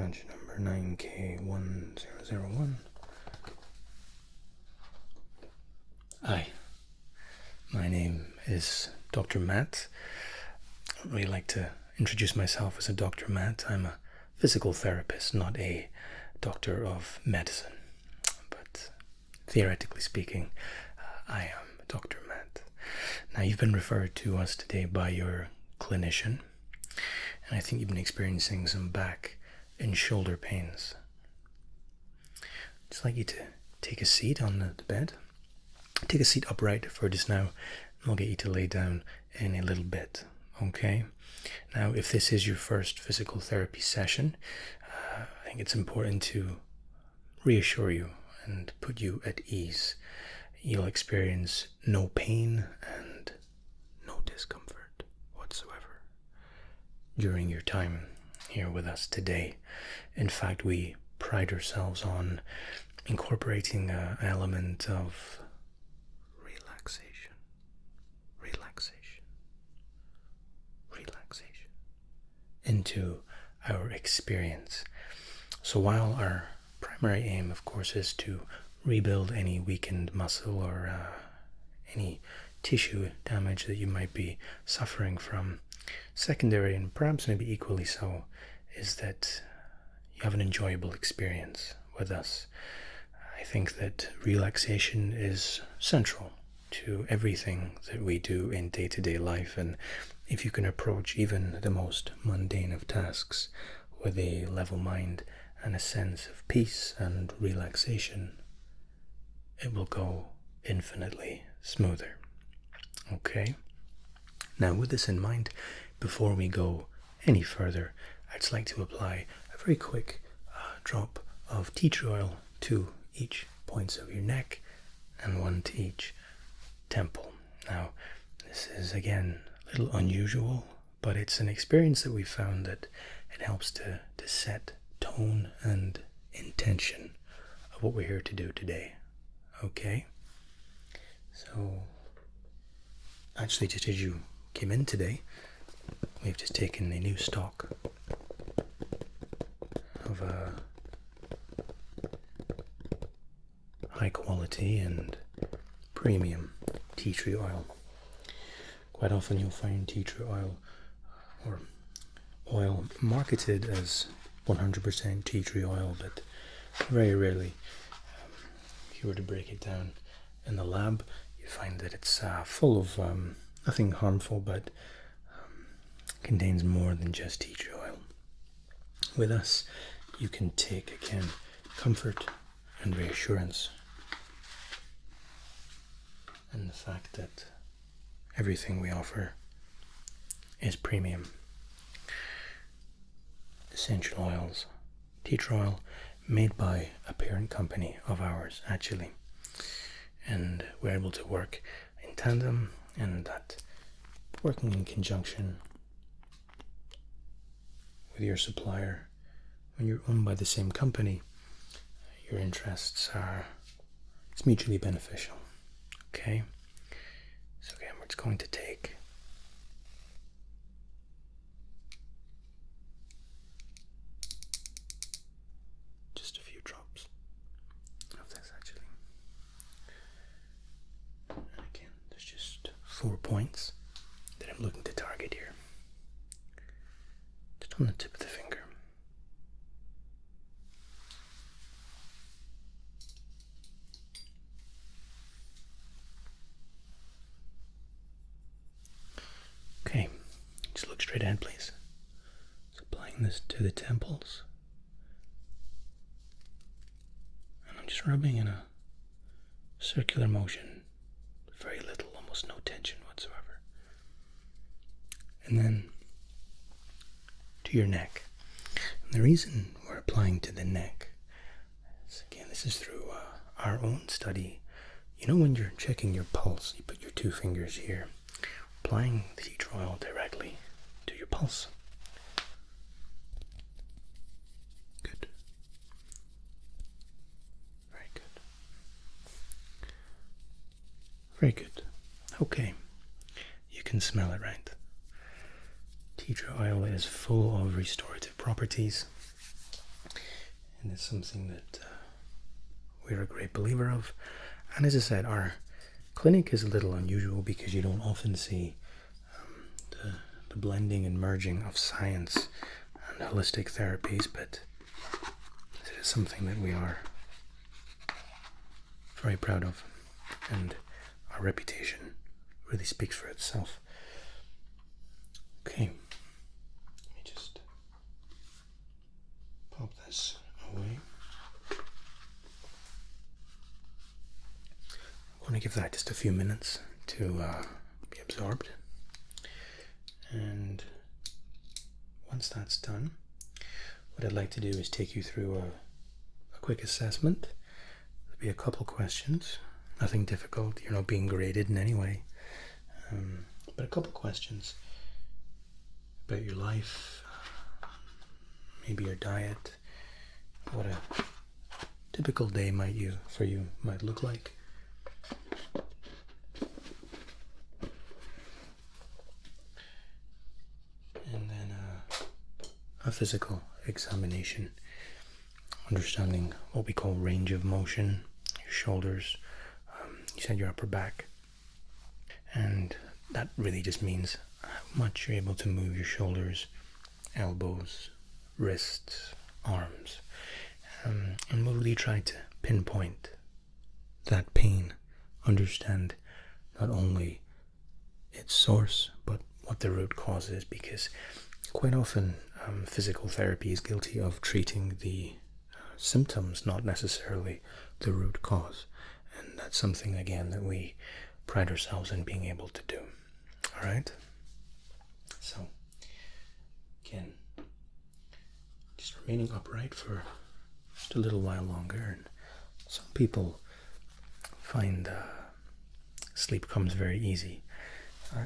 badge number 9K1001. Hi, my name is Dr. Matt. I really like to introduce myself as a Dr. Matt. I'm a physical therapist, not a doctor of medicine. But theoretically speaking, I am Dr. Matt. Now, you've been referred to us today by your clinician, and I think you've been experiencing some back and shoulder pains. I'd just like you to take a seat on the bed. Take a seat upright for just now, and I'll get you to lay down in a little bit, okay? Now, if this is your first physical therapy session, I think it's important to reassure you and put you at ease. You'll experience no pain and no discomfort whatsoever during your time here with us today. In fact, we pride ourselves on incorporating an element of relaxation into our experience. So while our primary aim, of course, is to rebuild any weakened muscle or any tissue damage that you might be suffering from, secondary and perhaps maybe equally so is that you have an enjoyable experience with us. I think that relaxation is central to everything that we do in day-to-day life, and if you can approach even the most mundane of tasks with a level mind and a sense of peace and relaxation, it will go infinitely smoother. Okay? Now, with this in mind, before we go any further, I'd just like to apply a very quick drop of tea tree oil to each points of your neck and one to each temple. Now, this is again a little unusual, but it's an experience that we found that it helps to set tone and intention of what we're here to do today. Okay? So, actually, just as you came in today, we've just taken a new stock of high quality and premium tea tree oil. Quite often you'll find tea tree oil or oil marketed as 100% tea tree oil, but very rarely, if you were to break it down in the lab, you find that it's full of nothing harmful, but contains more than just tea tree oil. With us, you can take, again, comfort and reassurance in the fact that everything we offer is premium. Essential oils, tea tree oil, made by a parent company of ours, actually. And we're able to work in tandem, and that working in conjunction with your supplier, when you're owned by the same company, your interests are, it's mutually beneficial. Okay? So again, we're just going to take just a few drops of this, actually. And again, there's just 4 points that I'm looking to target here. Just on the tip of the finger. Okay, just look straight ahead, please. So applying this to the temples. And I'm just rubbing in a circular motion. Very little, almost no tension whatsoever. And then to your neck. And the reason we're applying to the neck is, again, this is through our own study. You know, when you're checking your pulse, you put your 2 fingers here, applying the tea tree oil directly to your pulse. Good. Very good. Very good. Okay. You can smell it, right? Tea tree oil is full of restorative properties. and it's something that we're a great believer of. And as I said, our clinic is a little unusual because you don't often see the blending and merging of science and holistic therapies, but it is something that we are very proud of, and our reputation really speaks for itself. Okay, let me just pop this away. I want to give that just a few minutes to be absorbed, and once that's done, what I'd like to do is take you through a quick assessment. There'll be a couple questions, nothing difficult, you're not being graded in any way, but a couple questions about your life, maybe your diet, what a typical day for you might look like. And then a physical examination, understanding what we call range of motion, your shoulders, you said your upper back, and that really just means how much you're able to move your shoulders, elbows, wrists, arms, and we'll really try to pinpoint that pain, understand not only its source but what the root cause is, because quite often physical therapy is guilty of treating the symptoms, not necessarily the root cause, and that's something again that we pride ourselves in being able to do. All right, so again, just remaining upright for just a little while longer. And some people find sleep comes very easy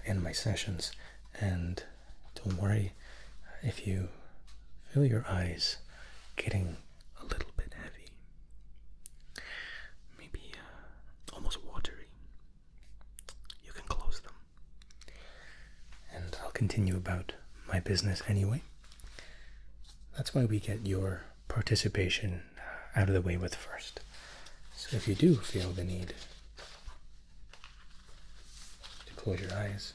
in my sessions, and don't worry if you feel your eyes getting a little bit heavy, maybe almost watery. You can close them, and I'll continue about my business anyway. That's why we get your participation out of the way with first. So if you do feel the need to close your eyes,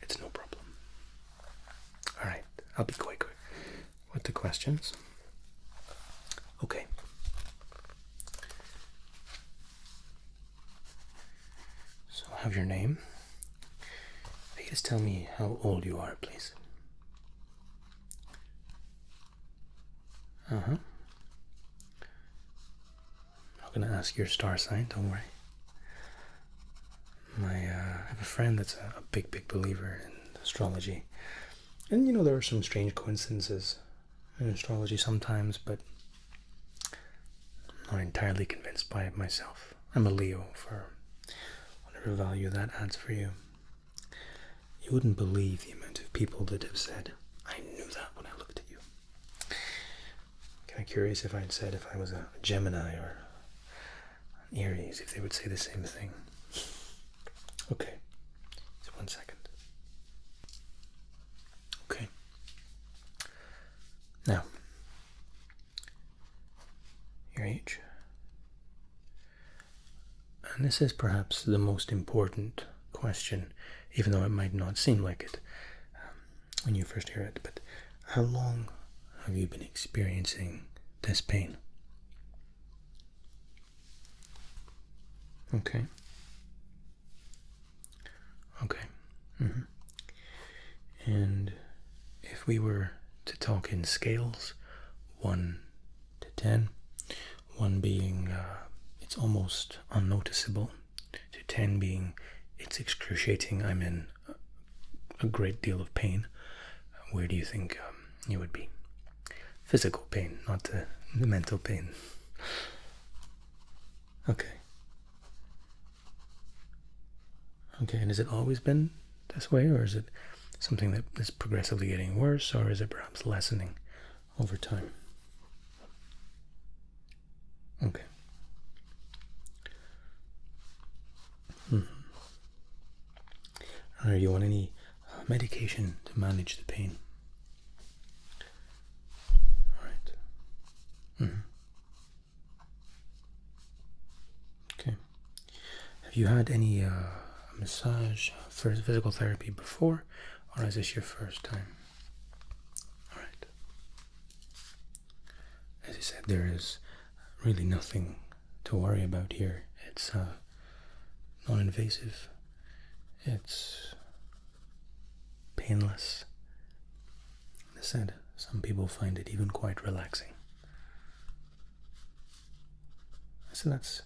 it's no problem. All right, I'll be quick with the questions. Okay. So I have your name. If you just tell me how old you are, please. I'm not going to ask your star sign, don't worry. I have a friend that's a big believer in astrology. And you know, there are some strange coincidences in astrology sometimes, but I'm not entirely convinced by it myself. I'm a Leo, for whatever value that adds for you. You wouldn't believe the amount of people that have said, I knew that when I looked at you. Kind of curious if I'd said if I was a Gemini or an Aries, if they would say the same thing. Okay, so 1 second. Okay. Now, your age. And this is perhaps the most important question, even though it might not seem like it when you first hear it. But how long have you been experiencing this pain? Okay. Okay. And if we were to talk in scales, 1 to 10, 1 being it's almost unnoticeable, to 10 being it's excruciating, I'm in a great deal of pain, where do you think you would be? Physical pain, not the mental pain. Okay. Okay, and has it always been this way, or is it something that is progressively getting worse, or is it perhaps lessening over time? Okay. Are you on any medication to manage the pain? Okay. Have you had any massage, physical therapy before, or is this your first time? All right. As I said, there is really nothing to worry about here. It's non-invasive. It's painless. As I said, some people find it even quite relaxing. So that's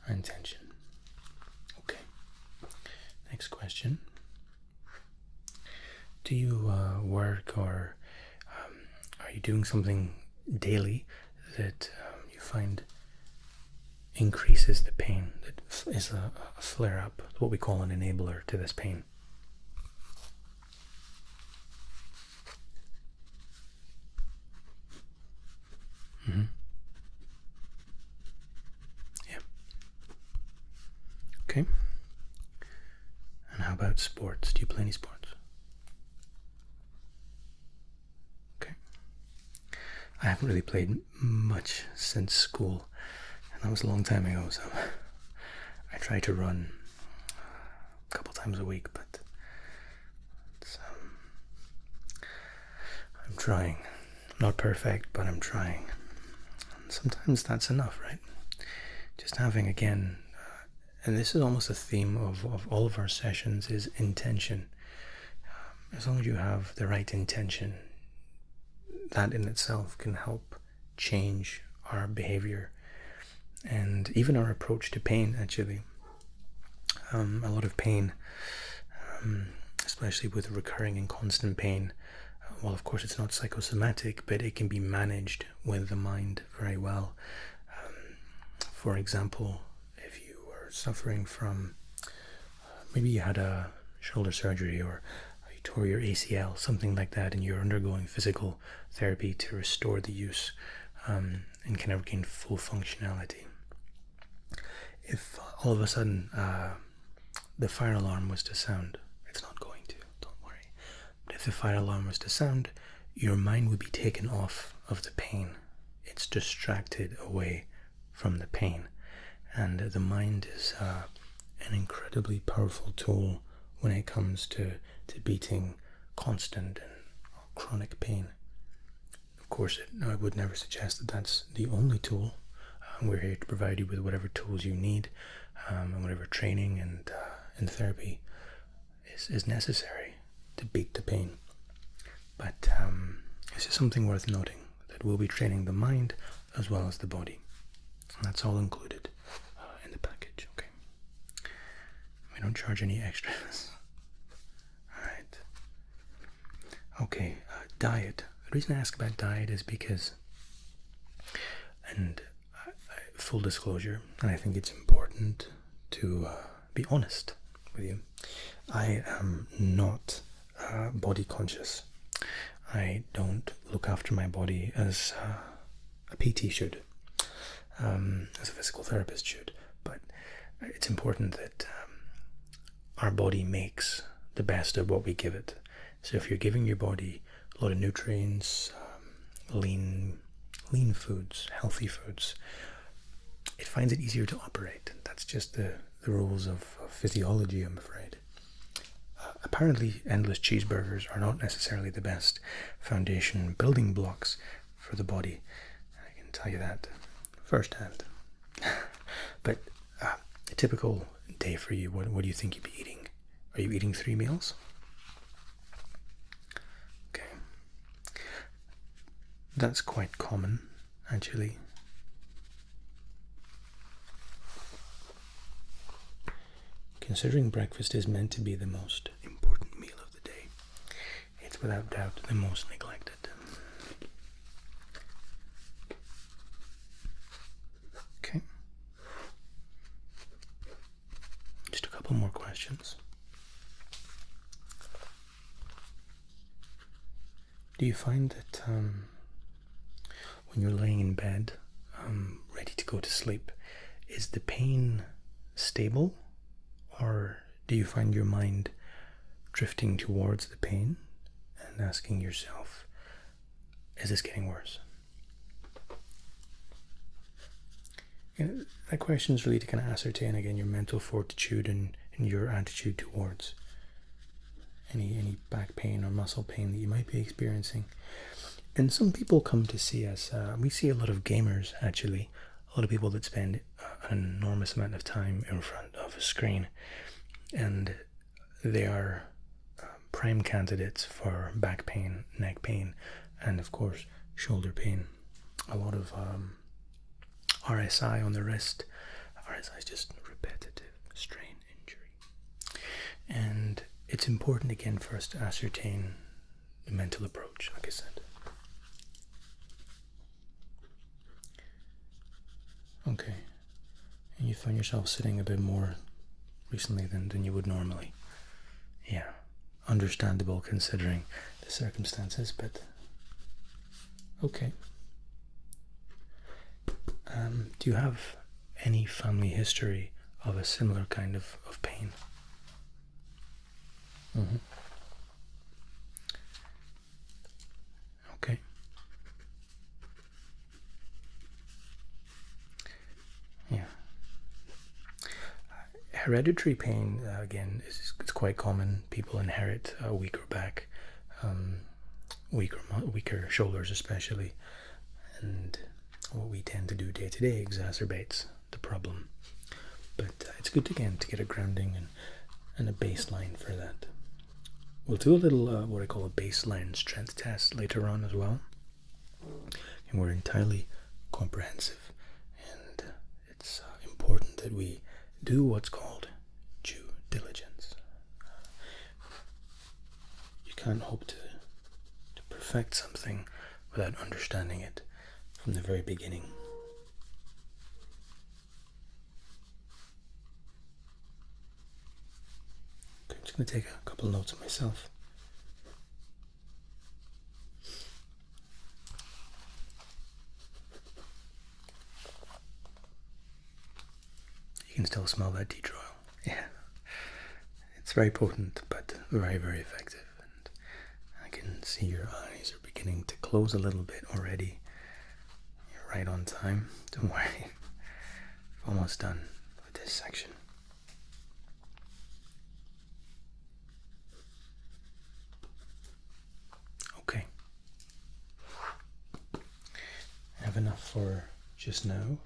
our intention. Okay. Next question. Do you work or are you doing something daily that you find increases the pain, that is a flare-up, what we call an enabler to this pain? Yeah. Okay. And how about sports? Do you play any sports? Okay. I haven't really played much since school, and that was a long time ago, so I try to run a couple times a week, but I'm trying. Not perfect, but I'm trying. And sometimes that's enough, right? Just having, again, and this is almost a theme of all of our sessions, is intention. As long as you have the right intention, that in itself can help change our behavior and even our approach to pain, actually. A lot of pain, especially with recurring and constant pain, well, of course it's not psychosomatic, but it can be managed with the mind very well. For example, if you were suffering from, maybe you had a shoulder surgery, or you tore your ACL, something like that, and you're undergoing physical therapy to restore the use and kind of regain full functionality. If all of a sudden the fire alarm was to sound, it's not going to, don't worry, but if the fire alarm was to sound, your mind would be taken off of the pain. It's distracted away from the pain. And the mind is an incredibly powerful tool when it comes to beating constant and chronic pain. Of course, I would never suggest that that's the only tool. We're here to provide you with whatever tools you need, and whatever training and therapy is necessary to beat the pain. But this is something worth noting, that we'll be training the mind as well as the body. And that's all included in the package, okay? We don't charge any extras. Alright. Okay, diet. The reason I ask about diet is because, and full disclosure, and I think it's important to be honest with you, I am not body conscious. I don't look after my body as a PT should, as a physical therapist should, but it's important that our body makes the best of what we give it. So if you're giving your body a lot of nutrients, lean foods, healthy foods, it finds it easier to operate. That's just the rules of physiology, I'm afraid. Apparently, endless cheeseburgers are not necessarily the best foundation building blocks for the body. I can tell you that firsthand. But a typical day for you, what do you think you'd be eating? Are you eating 3 meals? Okay. That's quite common, actually. Considering breakfast is meant to be the most important meal of the day, it's without doubt the most neglected. Okay. Just a couple more questions. Do you find that when you're laying in bed, ready to go to sleep, is the pain stable? Or do you find your mind drifting towards the pain and asking yourself, is this getting worse? that question is really to kind of ascertain again your mental fortitude and your attitude towards any back pain or muscle pain that you might be experiencing. And some people come to see us. We see a lot of gamers, actually, a lot of people that spend an enormous amount of time in front of a screen, and they are prime candidates for back pain, neck pain, and of course shoulder pain. A lot of RSI on the wrist. RSI is just repetitive strain injury. And it's important again for us to ascertain the mental approach, like I said. Okay. And you find yourself sitting a bit more recently than you would normally. Yeah. Understandable considering the circumstances, but okay. Do you have any family history of a similar kind of pain? Okay. Yeah. Hereditary pain, again, it's quite common. People inherit a weaker back, weaker shoulders especially, and what we tend to do day to day exacerbates the problem. But it's good again to get a grounding and a baseline for that. We'll do a little what I call a baseline strength test later on as well, and we're entirely comprehensive, and it's important that we do what's called due diligence. You can't hope to perfect something without understanding it from the very beginning. Okay, I'm just going to take a couple of notes of myself. You can still smell that tea trowel. Yeah. It's very potent, but very, very effective. And I can see your eyes are beginning to close a little bit already. You're right on time. Don't worry. Almost done with this section. Okay. I have enough for just now.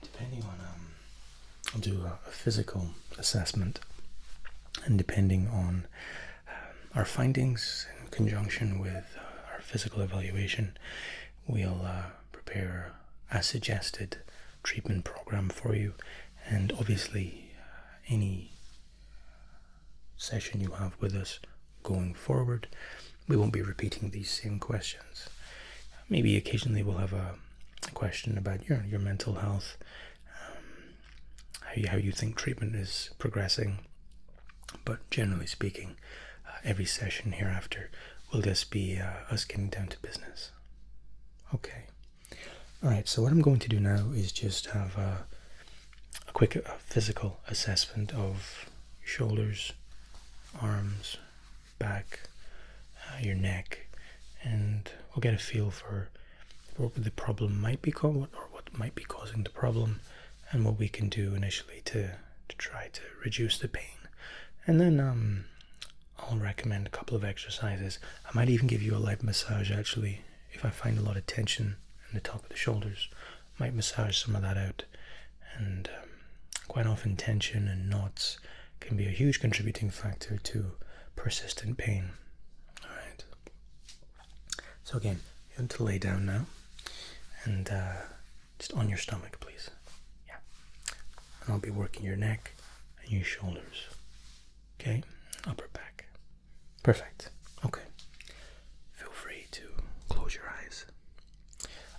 Depending on, I'll do a physical assessment, and depending on our findings in conjunction with our physical evaluation, we'll prepare a suggested treatment program for you. And obviously, any session you have with us going forward, we won't be repeating these same questions. Maybe occasionally we'll have a question about your mental health, how you think treatment is progressing, but generally speaking, every session hereafter will just be us getting down to business. Okay. Alright, so what I'm going to do now is just have a quick physical assessment of your shoulders, arms, back, your neck, and we'll get a feel for what the problem might be or what might be causing the problem, and what we can do initially to try to reduce the pain. And then I'll recommend a couple of exercises. I might even give you a light massage, actually, if I find a lot of tension in the top of the shoulders. I might massage some of that out. And quite often tension and knots can be a huge contributing factor to persistent pain. Alright. So again, you want to lay down now, and just on your stomach, please. Yeah. And I'll be working your neck and your shoulders. Okay? Upper back. Perfect. Okay. Feel free to close your eyes.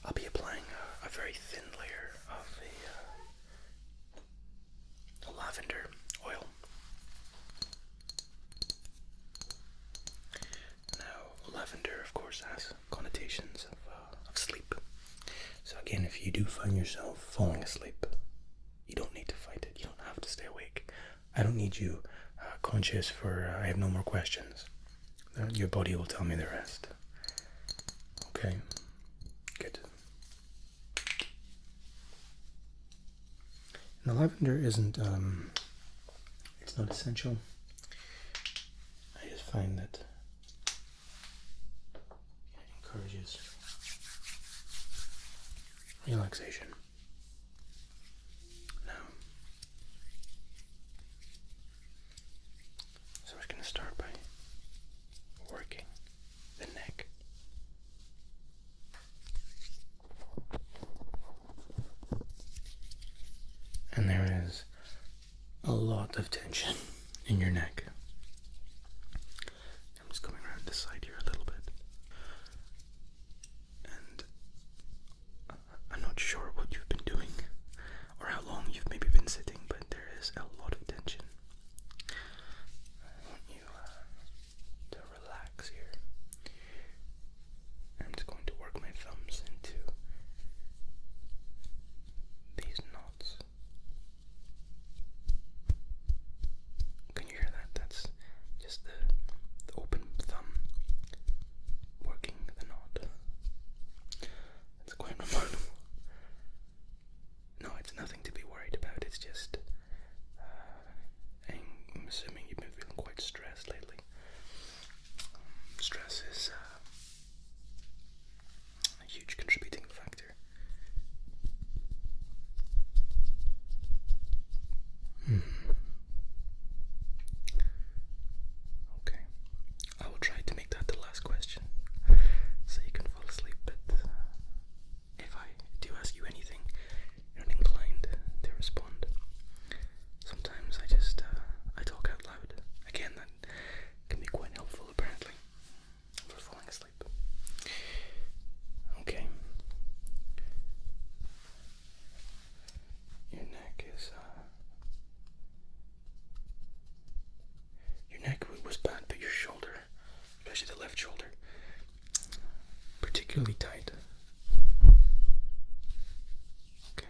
I'll be applying a very thin layer of a lavender oil. Now, lavender, of course, has connotations of sleep. So again, if you do find yourself falling asleep, you don't need to fight it. You don't have to stay awake. I don't need you conscious for I have no more questions. Your body will tell me the rest. Okay, good. Now, lavender isn't, it's not essential. I just find that it encourages relaxation. Now, so we're going to start by working the neck. And there is a lot of tension in your neck. I'm just coming around the side here a little bit. And I'm not sure what you've been doing or how long you've maybe been sitting, but there is a lot of tension. I want you to relax here. I'm just going to work my thumbs into these knots. Can you hear that? That's just the open thumb working the knot. That's quite remarkable. No, it's nothing to be worried about. It's just, I'm assuming you've been feeling quite stressed lately. Stress is a huge contributing factor. Okay, I will try to make that the last question, so you can fall asleep, but if I do ask you anything, you're not inclined to respond. Sometimes I just, I talk out loud. Again, that can be quite helpful, apparently, for falling asleep. Okay. Your neck is, your neck was bad, but your shoulder, especially the left shoulder, particularly tight. Okay.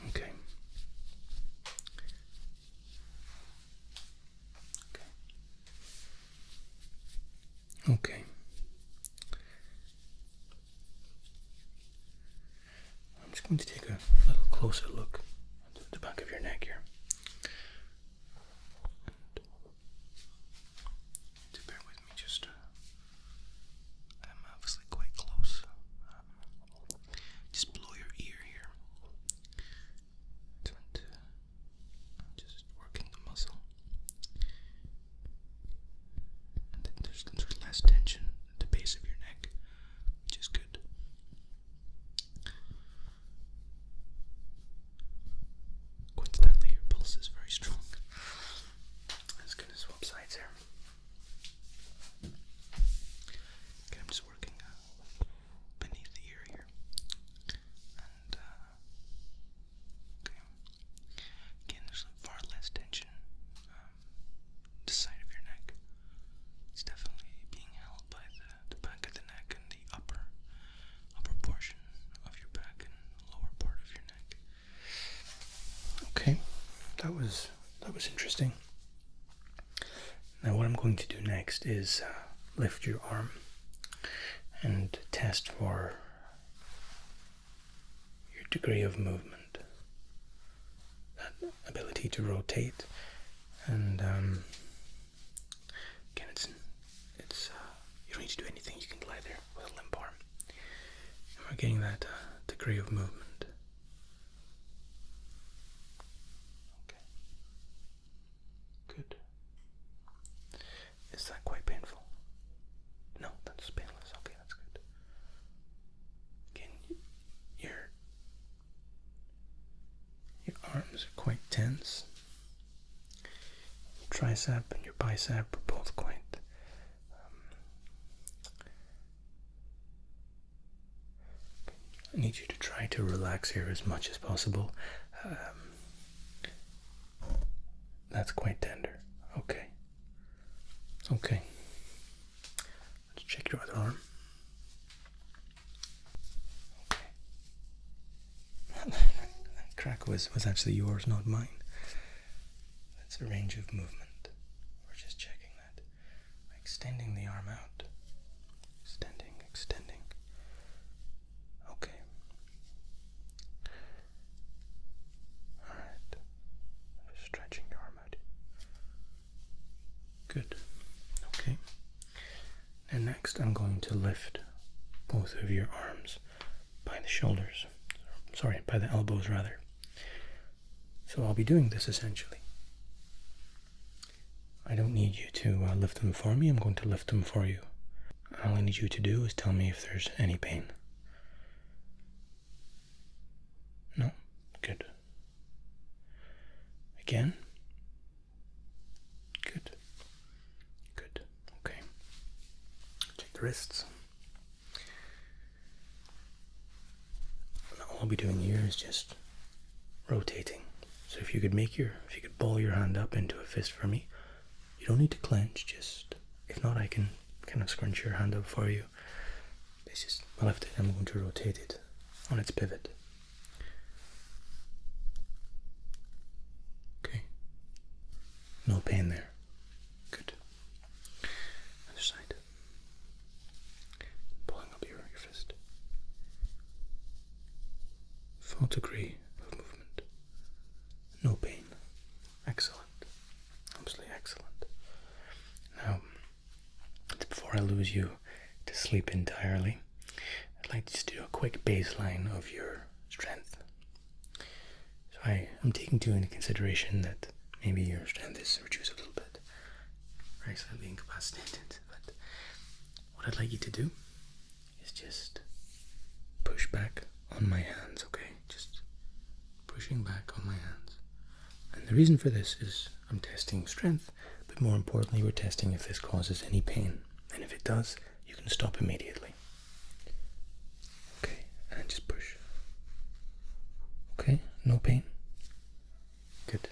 Okay. Okay. Okay. I'm just going to take a little closer look at the back of your neck here. To bear with me, just I'm obviously quite close. Just below your ear here. Just working the muscle. And then there's less tension at the base of your neck, which is good. Coincidentally, your pulse is very strong. That's going to swap sides here. Okay, I'm just working beneath the ear here. And, okay. Again, there's far less tension. The side of your neck. It's definitely being held by the back of the neck and the upper portion of your back and lower part of your neck. Okay, that was interesting. Now what I'm going to do next is lift your arm and test for your degree of movement, that ability to rotate, and again, it's you don't need to do anything. You can lie there with a limp arm, and we're getting that degree of movement. Okay, good. Is that quite painful? No, that's painless. Okay, that's good. Again, your arms are quite tense. Your tricep and your bicep are both quite I need you to try to relax here as much as possible. That's quite tender. Okay. Okay. Let's check your other arm. Okay. That crack was actually yours, not mine. That's a range of movement. We're just checking that. Extending the arm out. Extending. Okay. Next, I'm going to lift both of your arms by the shoulders. Sorry, by the elbows rather. So I'll be doing this essentially. I don't need you to lift them for me. I'm going to lift them for you. All I need you to do is tell me if there's any pain. No? Good. Again? Good. Good. Okay. Check the wrists. All I'll be doing here is just rotating. So if you could ball your hand up into a fist for me. You don't need to clench, just, if not, I can kind of scrunch your hand up for you. It's just, I left it, I'm going to rotate it on its pivot. Okay. No pain there. Good. Other side. Pulling up your fist. Full degree of movement. No pain. Excellent. Absolutely excellent. Now, before I lose you to sleep entirely, I'd like to just do a quick baseline of your strength. So I'm taking into consideration that maybe your strength is reduced a little bit, very slightly incapacitated, but what I'd like you to do is just push back on my hands, okay? Just pushing back on my hands. And the reason for this is I'm testing strength, but more importantly, we're testing if this causes any pain. And if it does, you can stop immediately. Okay, and just push. Okay, no pain. Good.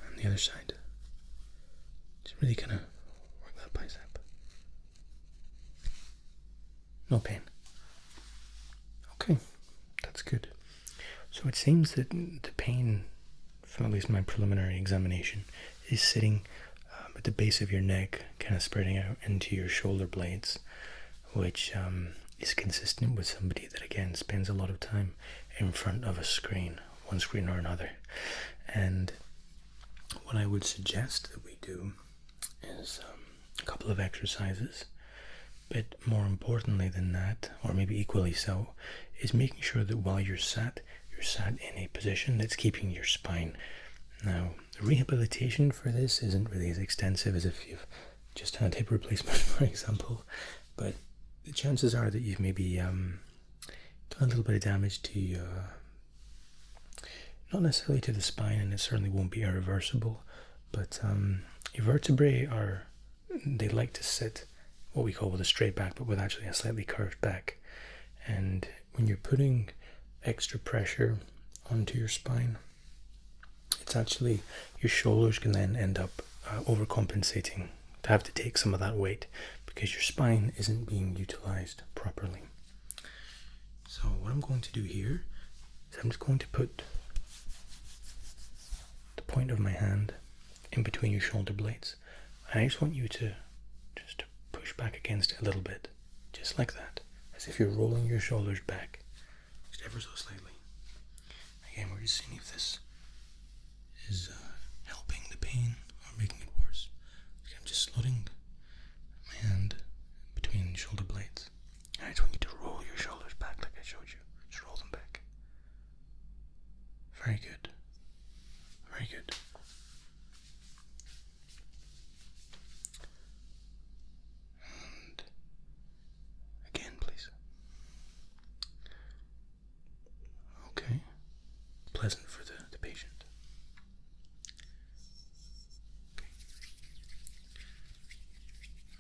And the other side. Just really kind of work that bicep. No pain. Okay, that's good. So it seems that the pain, from at least my preliminary examination, is sitting at the base of your neck, kind of spreading out into your shoulder blades, which is consistent with somebody that, again, spends a lot of time in front of a screen, one screen or another. And what I would suggest that we do is a couple of exercises, but more importantly than that, or maybe equally so, is making sure that while you're sat in a position that's keeping your spine. Now, the rehabilitation for this isn't really as extensive as if you've just had a hip replacement, for example, but the chances are that you've maybe done a little bit of damage to not necessarily to the spine, and it certainly won't be irreversible, but your vertebrae they like to sit what we call with a straight back, but with actually a slightly curved back. And when you're putting extra pressure onto your spine, it's actually, your shoulders can then end up overcompensating to have to take some of that weight because your spine isn't being utilized properly. So what I'm going to do here is I'm just going to put the point of my hand in between your shoulder blades, and I just want you to just push back against it a little bit, just like that, as if you're rolling your shoulders back, just ever so slightly. Again, we're just seeing if this is helping the pain or making it worse. Okay, I'm just slotting my hand between shoulder blades. And I just want you to roll your shoulders back like I showed you. Just roll them back. Very good. Very good. And again, please. Okay. Pleasant for the patient. Okay.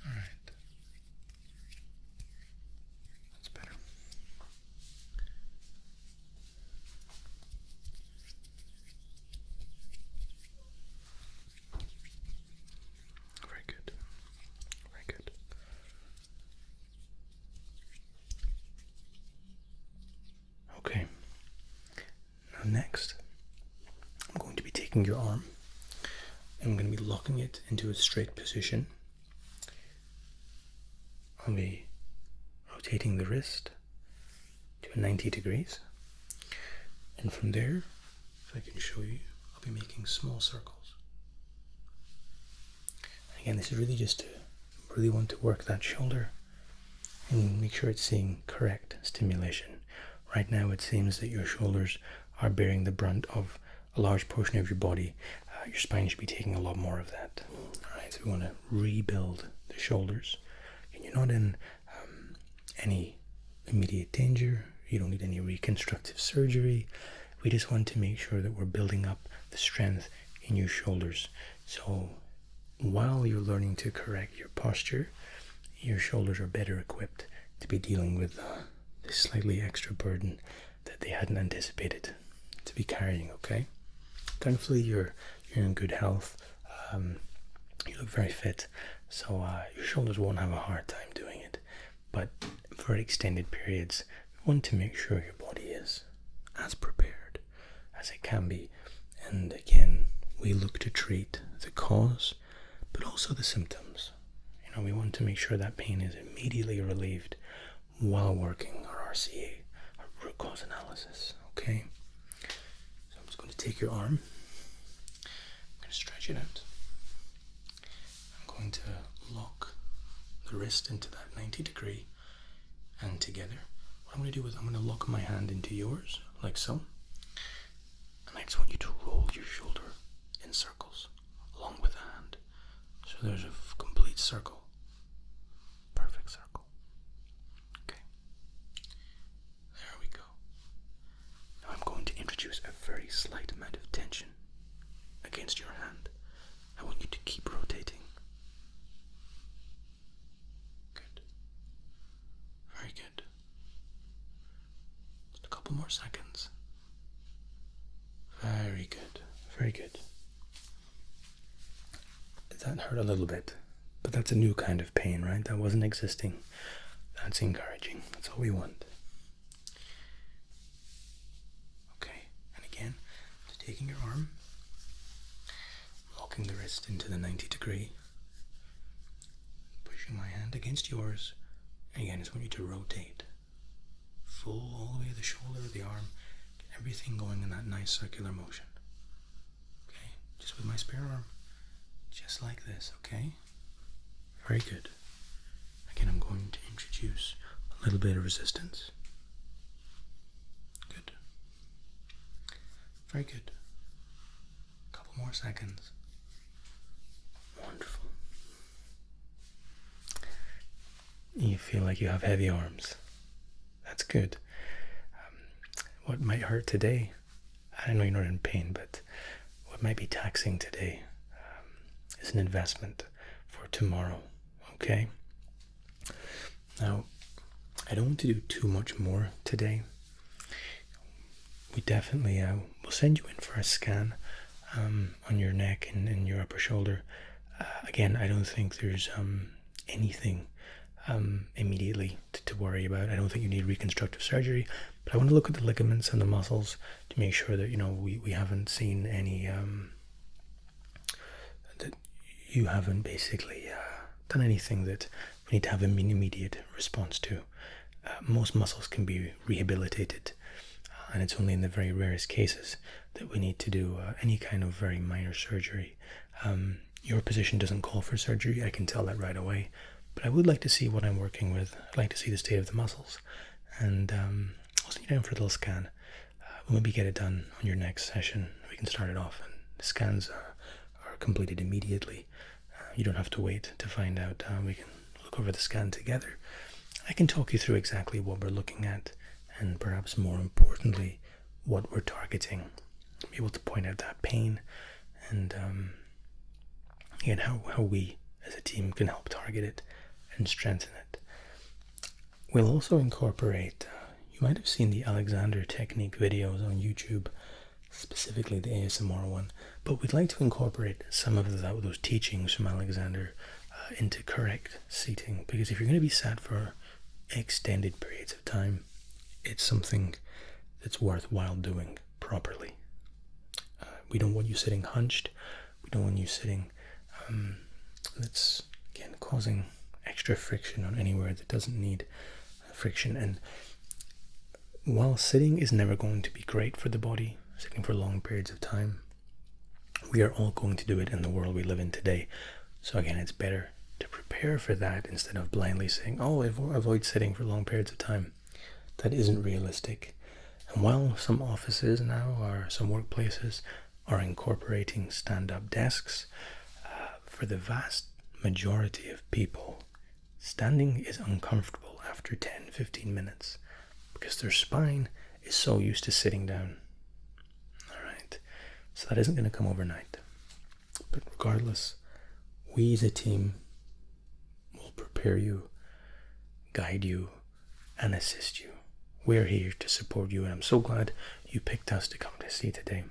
Alright. That's better. Very good. Very good. Okay. Now next, I'm going to be taking your arm and I'm going to be locking it into a straight position. I'll be rotating the wrist to 90 degrees, and from there, if I can show you, I'll be making small circles. And again, this is really just to really want to work that shoulder and make sure it's seeing correct stimulation. Right now it seems that your shoulders are bearing the brunt of a large portion of your body. Your spine should be taking a lot more of that. Alright, so we want to rebuild the shoulders. And you're not in any immediate danger. You don't need any reconstructive surgery. We just want to make sure that we're building up the strength in your shoulders. So while you're learning to correct your posture, your shoulders are better equipped to be dealing with this slightly extra burden that they hadn't anticipated to be carrying, okay? Thankfully, you're in good health. You look very fit, so your shoulders won't have a hard time doing it. But for extended periods, we want to make sure your body is as prepared as it can be. And again, we look to treat the cause, but also the symptoms. You know, we want to make sure that pain is immediately relieved while working our RCA, our root cause analysis, okay? So I'm just going to take your arm, I'm going to stretch it out. I'm going to lock the wrist into that 90-degree and together. What I'm going to do is I'm going to lock my hand into yours, like so. And I just want you to roll your shoulder in circles along with the hand. So there's a complete circle. Perfect circle. Okay. There we go. Now I'm going to introduce a very slight amount of tension against your hand. I want you to keep rotating. Good. Very good. Just a couple more seconds. Very good. Very good. That hurt a little bit, but that's a new kind of pain, right? That wasn't existing. That's encouraging. That's all we want. Okay, and again, just taking your arm, locking the wrist into the 90-degree, pushing my hand against yours. And again, I just want you to rotate. Full all the way to the shoulder, the arm, get everything going in that nice circular motion. Okay, just with my spare arm. Just like this, okay? Very good. Again, I'm going to introduce a little bit of resistance. Good. Very good. A couple more seconds. Wonderful. You feel like you have heavy arms. That's good. What might hurt today, I know you're not in pain, but what might be taxing today is an investment for tomorrow, okay? Now, I don't want to do too much more today. We definitely will send you in for a scan on your neck and your upper shoulder. Again, I don't think there's anything immediately to worry about. I don't think you need reconstructive surgery, but I want to look at the ligaments and the muscles to make sure that, you know, we haven't seen any that you haven't basically done anything that we need to have an immediate response to. Most muscles can be rehabilitated, and it's only in the very rarest cases that we need to do any kind of very minor surgery. Your position doesn't call for surgery, I can tell that right away, but I would like to see what I'm working with. I'd like to see the state of the muscles, and I'll send you down for a little scan. We'll maybe get it done on your next session. We can start it off, and the scans are completed immediately. You don't have to wait to find out. We can look over the scan together. I can talk you through exactly what we're looking at, and perhaps more importantly, what we're targeting. Be able to point out that pain, and again, how we as a team can help target it and strengthen it. We'll also incorporate, you might have seen the Alexander technique videos on YouTube, specifically the ASMR one, but we'd like to incorporate some of those teachings from Alexander into correct seating, because if you're going to be sat for extended periods of time, it's something that's worthwhile doing properly. We don't want you sitting hunched. We don't want you sitting that's, again, causing extra friction on anywhere that doesn't need friction. And while sitting is never going to be great for the body, sitting for long periods of time, we are all going to do it in the world we live in today. So again, it's better to prepare for that instead of blindly saying, oh, avoid sitting for long periods of time. That isn't realistic. And while some offices now, or some workplaces, are incorporating stand-up desks, for the vast majority of people, standing is uncomfortable after 10-15 minutes because their spine is so used to sitting down. Alright, so that isn't going to come overnight. But regardless, we as a team will prepare you, guide you, and assist you. We're here to support you, and I'm so glad you picked us to come to see today.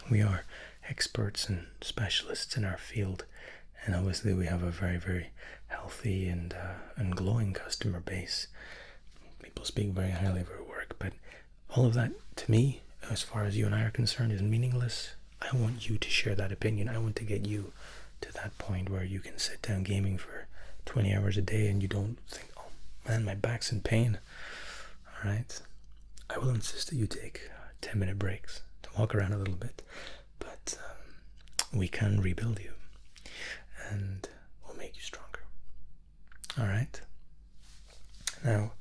We are experts and specialists in our field, and obviously we have a very, very healthy and glowing customer base. People speak very highly of our work, but all of that, to me, as far as you and I are concerned, is meaningless. I want you to share that opinion. I want to get you to that point where you can sit down gaming for 20 hours a day and you don't think, oh man, my back's in pain. Alright, I will insist that you take 10-minute breaks to walk around a little bit, but we can rebuild you and we'll make you stronger. Alright, now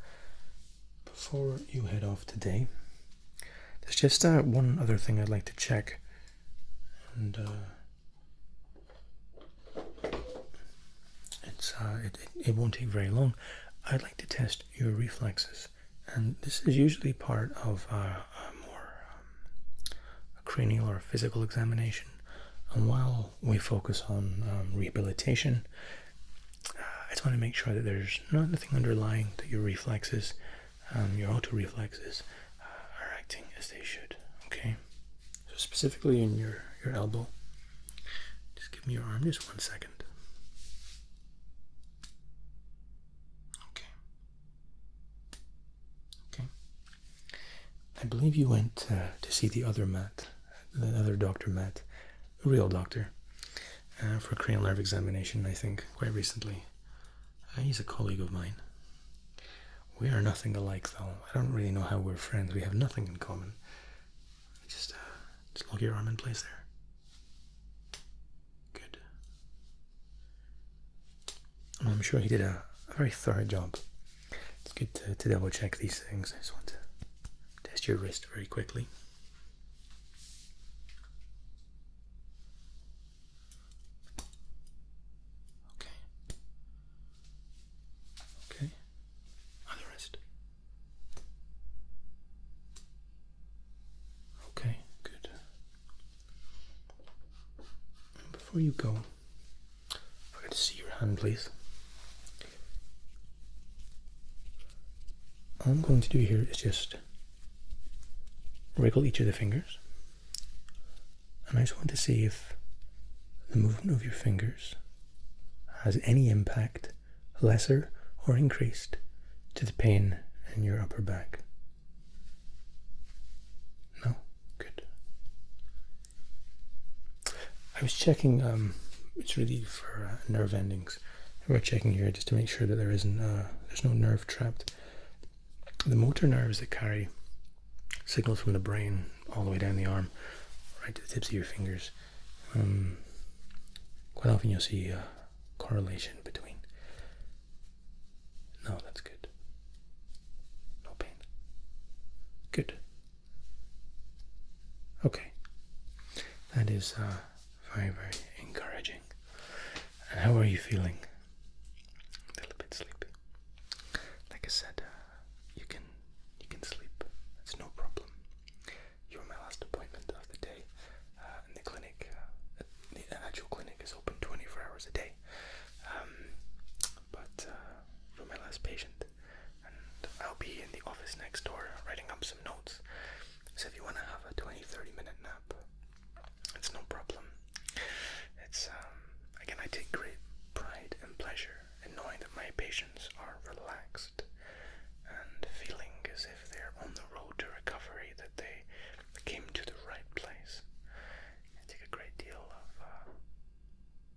before you head off today, there's just one other thing I'd like to check, and it won't take very long. I'd like to test your reflexes, and this is usually part of a cranial or physical examination. And while we focus on rehabilitation, I just want to make sure that there's nothing underlying, that your reflexes, your auto reflexes, are acting as they should. Okay, so specifically in your elbow, just give me your arm just 1 second. Okay. I believe you went to see the other Dr. Matt, a real doctor, for a cranial nerve examination, I think, quite recently. He's a colleague of mine. We are nothing alike, though. I don't really know how we're friends. We have nothing in common. Just lock your arm in place there. Good. Well, I'm sure he did a very thorough job. It's good to double check these things. I just want to test your wrist very quickly. Before you go, if I could see your hand, please. All I'm going to do here is just wriggle each of the fingers, and I just want to see if the movement of your fingers has any impact, lesser or increased, to the pain in your upper back. No? Good. I was checking, it's really for nerve endings. We're checking here just to make sure that there's no nerve trapped. The motor nerves that carry signals from the brain all the way down the arm, right to the tips of your fingers. Quite often you'll see a correlation between. No, that's good. No pain. Good. Okay. That is very, very encouraging. And how are you feeling? A little bit sleepy. Like I said, you can sleep. It's no problem. You were my last appointment of the day in the clinic. The actual clinic is open 24 hours a day. But you're my last patient, and I'll be in the office next door writing up some notes. So if you want to have a 20-30 minute nap, it's no problem. It's again, I take great pride and pleasure in knowing that my patients are relaxed and feeling as if they're on the road to recovery, that they came to the right place. I take a great deal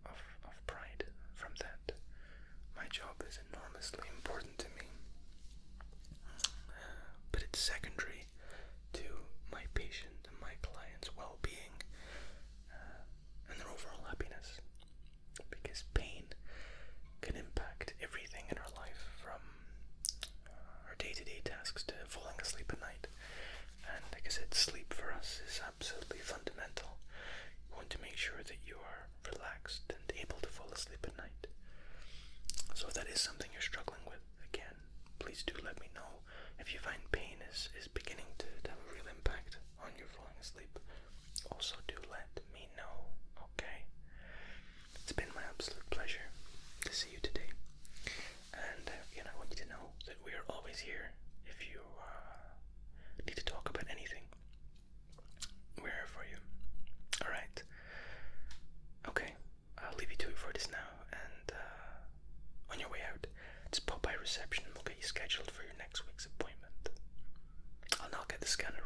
of pride from that. My job is enormously important to me, but it's secondary to my patient and my client's well-being and their overall happiness, because is something you're struggling with, again, please do let me know. If you find pain is beginning to have a real impact on your falling asleep, also do let me know, okay? It's been my absolute pleasure to see you today. And, I want you to know that we are always here if you need to talk about anything. We're here for you. Alright. Okay, I'll leave you to it for this now, and on your way out, just pop by reception and we'll get you scheduled for your next week's appointment. I'll now get the scanner